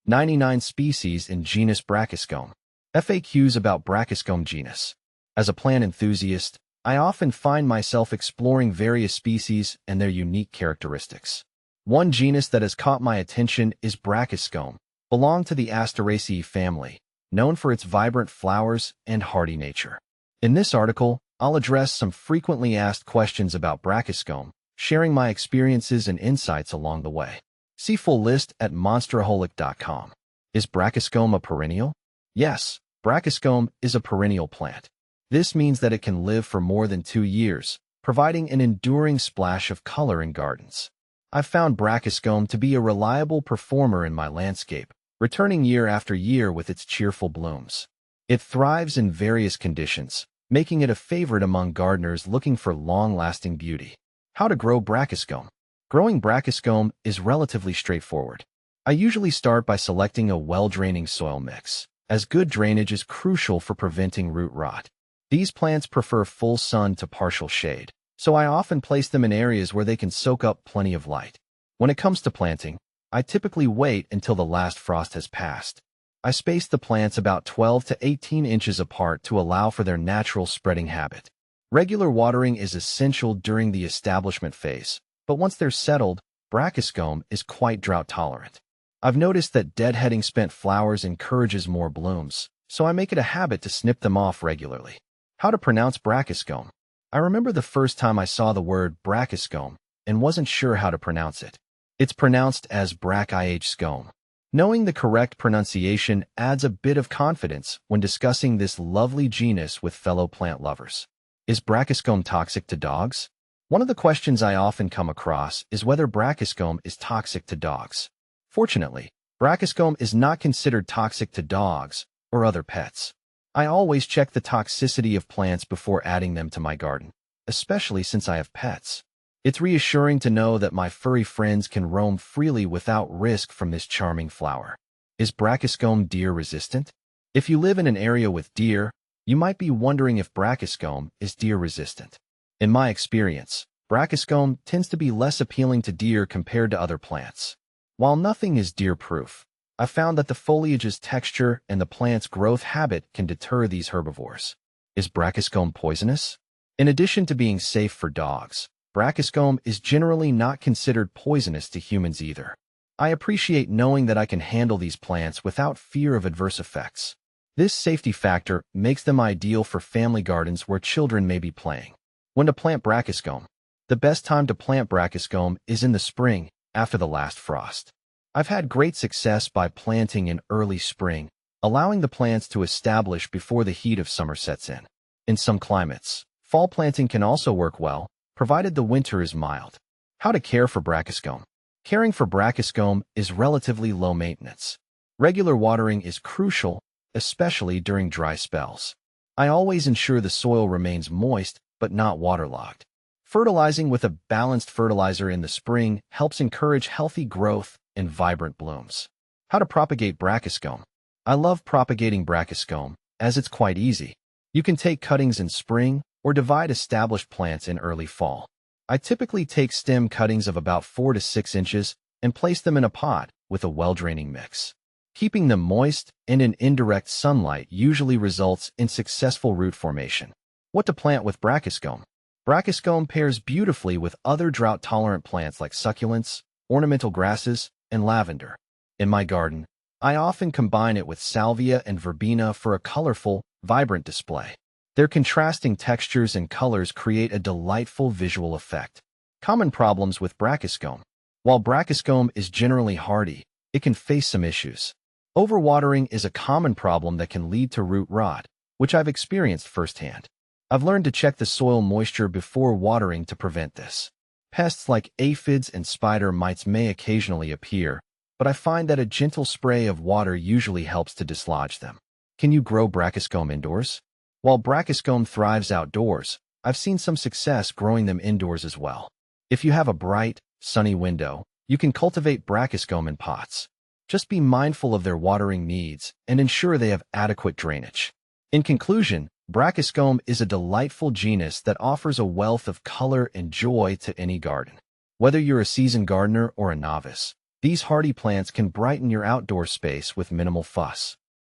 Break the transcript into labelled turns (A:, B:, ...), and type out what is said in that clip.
A: 99 species in genus Brachyscome. FAQs about Brachyscome genus. As a plant enthusiast, I often find myself exploring various species and their unique characteristics. One genus that has caught my attention is Brachyscome, belonging to the Asteraceae family, known for its vibrant flowers and hardy nature. In this article, I'll address some frequently asked questions about Brachyscome, sharing my experiences and insights along the way. See full list at monsteraholic.com. Is Brachyscome a perennial? Yes, Brachyscome is a perennial plant. This means that it can live for more than 2 years, providing an enduring splash of color in gardens. I've found Brachyscome to be a reliable performer in my landscape, returning year after year with its cheerful blooms. It thrives in various conditions, making it a favorite among gardeners looking for long-lasting beauty. How to grow Brachyscome? Growing Brachyscome is relatively straightforward. I usually start by selecting a well-draining soil mix, as good drainage is crucial for preventing root rot. These plants prefer full sun to partial shade, so I often place them in areas where they can soak up plenty of light. When it comes to planting, I typically wait until the last frost has passed. I space the plants about 12 to 18 inches apart to allow for their natural spreading habit. Regular watering is essential during the establishment phase, but once they're settled, Brachyscome is quite drought-tolerant. I've noticed that deadheading spent flowers encourages more blooms, so I make it a habit to snip them off regularly. How to pronounce Brachyscome? I remember the first time I saw the word Brachyscome and wasn't sure how to pronounce it. It's pronounced as Brachyscome. Knowing the correct pronunciation adds a bit of confidence when discussing this lovely genus with fellow plant lovers. Is Brachyscome toxic to dogs? One of the questions I often come across is whether Brachyscome is toxic to dogs. Fortunately, Brachyscome is not considered toxic to dogs or other pets. I always check the toxicity of plants before adding them to my garden, especially since I have pets. It's reassuring to know that my furry friends can roam freely without risk from this charming flower. Is Brachyscome deer-resistant? If you live in an area with deer, you might be wondering if Brachyscome is deer-resistant. In my experience, Brachyscome tends to be less appealing to deer compared to other plants. While nothing is deer-proof, I found that the foliage's texture and the plant's growth habit can deter these herbivores. Is Brachyscome poisonous? In addition to being safe for dogs, Brachyscome is generally not considered poisonous to humans either. I appreciate knowing that I can handle these plants without fear of adverse effects. This safety factor makes them ideal for family gardens where children may be playing. When to plant Brachyscome? The best time to plant Brachyscome is in the spring, after the last frost. I've had great success by planting in early spring, allowing the plants to establish before the heat of summer sets in. In some climates, fall planting can also work well, provided the winter is mild. How to care for Brachyscome? Caring for Brachyscome is relatively low maintenance. Regular watering is crucial, especially during dry spells. I always ensure the soil remains moist but not waterlogged. Fertilizing with a balanced fertilizer in the spring helps encourage healthy growth and vibrant blooms. How to propagate Brachyscome? I love propagating Brachyscome, as it's quite easy. You can take cuttings in spring or divide established plants in early fall. I typically take stem cuttings of about 4 to 6 inches and place them in a pot with a well-draining mix. Keeping them moist and in indirect sunlight usually results in successful root formation. What to plant with Brachyscome? Brachyscome pairs beautifully with other drought-tolerant plants like succulents, ornamental grasses, and lavender. In my garden, I often combine it with salvia and verbena for a colorful, vibrant display. Their contrasting textures and colors create a delightful visual effect. Common problems with Brachyscome. While Brachyscome is generally hardy, it can face some issues. Overwatering is a common problem that can lead to root rot, which I've experienced firsthand. I've learned to check the soil moisture before watering to prevent this. Pests like aphids and spider mites may occasionally appear, but I find that a gentle spray of water usually helps to dislodge them. Can you grow Brachyscome indoors? While Brachyscome thrives outdoors, I've seen some success growing them indoors as well. If you have a bright, sunny window, you can cultivate Brachyscome in pots. Just be mindful of their watering needs and ensure they have adequate drainage. In conclusion, Brachyscome is a delightful genus that offers a wealth of color and joy to any garden. Whether you're a seasoned gardener or a novice, These hardy plants can brighten your outdoor space with minimal fuss.